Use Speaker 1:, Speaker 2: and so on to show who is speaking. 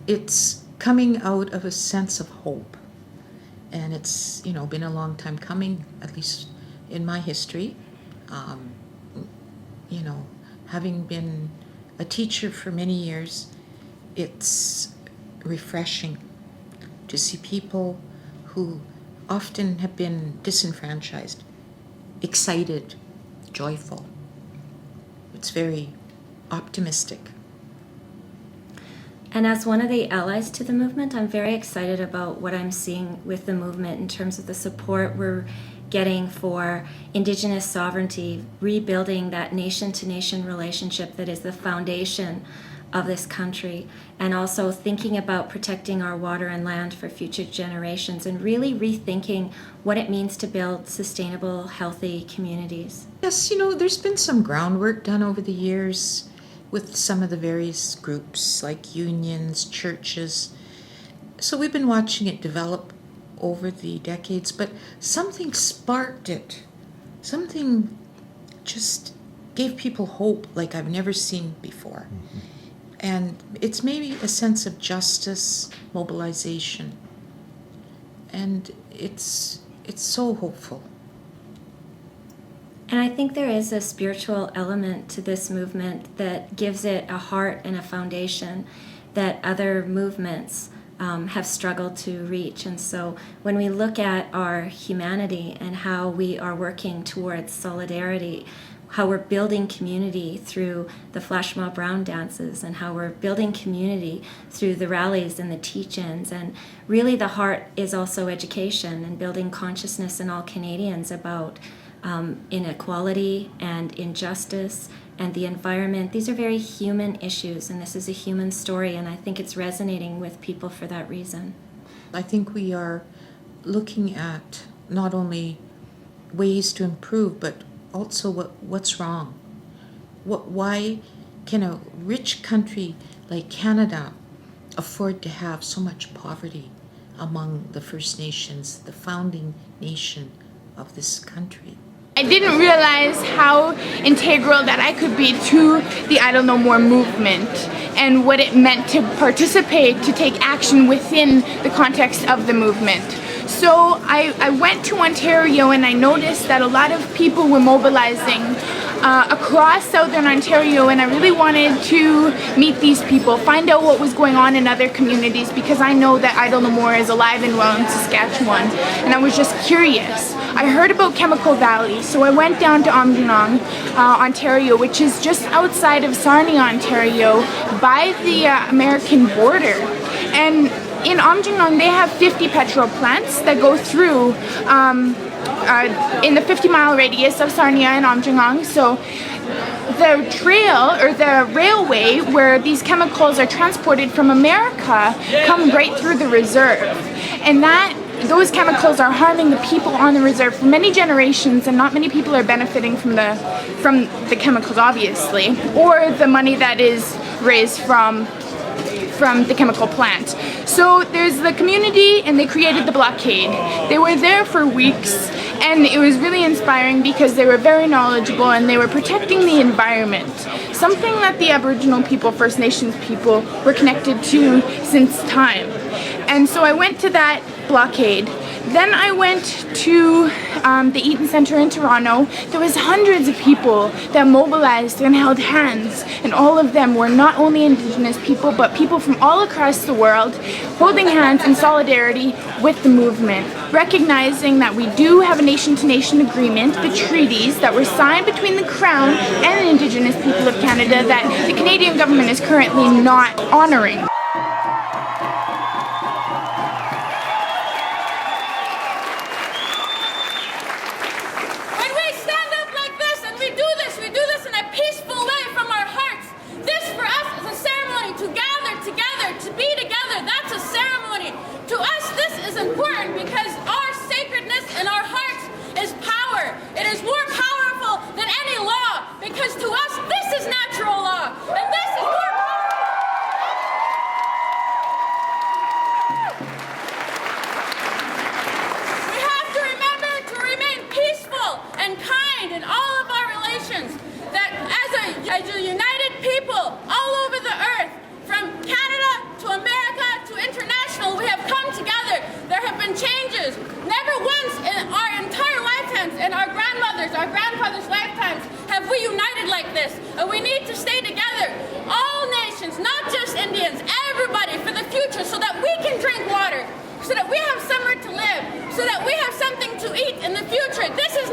Speaker 1: it's coming out of a sense of hope. And it's, been a long time coming, at least in my history. Um, Having been a teacher for many years, it's refreshing to see people who often have been disenfranchised, excited, joyful. It's very optimistic.
Speaker 2: And as one of the allies to the movement, I'm very excited about what I'm seeing with the movement in terms of the support we're getting for Indigenous sovereignty, rebuilding that nation-to-nation relationship that is the foundation of this country, and also thinking about protecting our water and land for future generations, and really rethinking what it means to build sustainable, healthy communities.
Speaker 1: Yes, there's been some groundwork done over the years with some of the various groups like unions, churches. So we've been watching it develop over the decades, but something sparked it. Something just gave people hope like I've never seen before. Mm-hmm. And it's maybe a sense of justice, mobilization. And it's so hopeful.
Speaker 2: And I think there is a spiritual element to this movement that gives it a heart and a foundation that other movements have struggled to reach. And so when we look at our humanity and how we are working towards solidarity, how we're building community through the flash mob round dances, and how we're building community through the rallies and the teach-ins, and really the heart is also education and building consciousness in all Canadians about inequality and injustice and the environment. These are very human issues, and this is a human story, and I think it's resonating with people for that reason.
Speaker 1: I think we are looking at not only ways to improve, but also what's wrong. Why can a rich country like Canada afford to have so much poverty among the First Nations, the founding nation of this country?
Speaker 3: I didn't realize how integral that I could be to the Idle No More movement and what it meant to participate, to take action within the context of the movement. So I went to Ontario and I noticed that a lot of people were mobilizing across southern Ontario, and I really wanted to meet these people, find out what was going on in other communities, because I know that Idle No More is alive and well in Saskatchewan, and I was just curious. I heard about Chemical Valley, so I went down to Omdurman, Ontario, which is just outside of Sarnia, Ontario, by the American border. And in Omdurman, they have 50 petrol plants that go through in the 50-mile radius of Sarnia and Omdurman. So the trail or the railway where these chemicals are transported from America come right through the reserve, and those chemicals are harming the people on the reserve for many generations, and not many people are benefiting from the chemicals, obviously, or the money that is raised from the chemical plant. So there's the community, and they created the blockade. They were there for weeks, and it was really inspiring because they were very knowledgeable and they were protecting the environment, something that the Aboriginal people, First Nations people, were connected to since time. And so I went to that blockade. Then I went to the Eaton Centre in Toronto. There was hundreds of people that mobilized and held hands, and all of them were not only Indigenous people, but people from all across the world, holding hands in solidarity with the movement, recognizing that we do have a nation-to-nation agreement, the treaties that were signed between the Crown and the Indigenous people of Canada that the Canadian government is currently not honoring.
Speaker 4: As a united people all over the earth, from Canada to America grandfathers' lifetimes have we united like this. And we need to stay together. All nations, not just Indians, everybody for the future so that we can drink water, so that we have somewhere to live, so that we have something to eat in the future. This is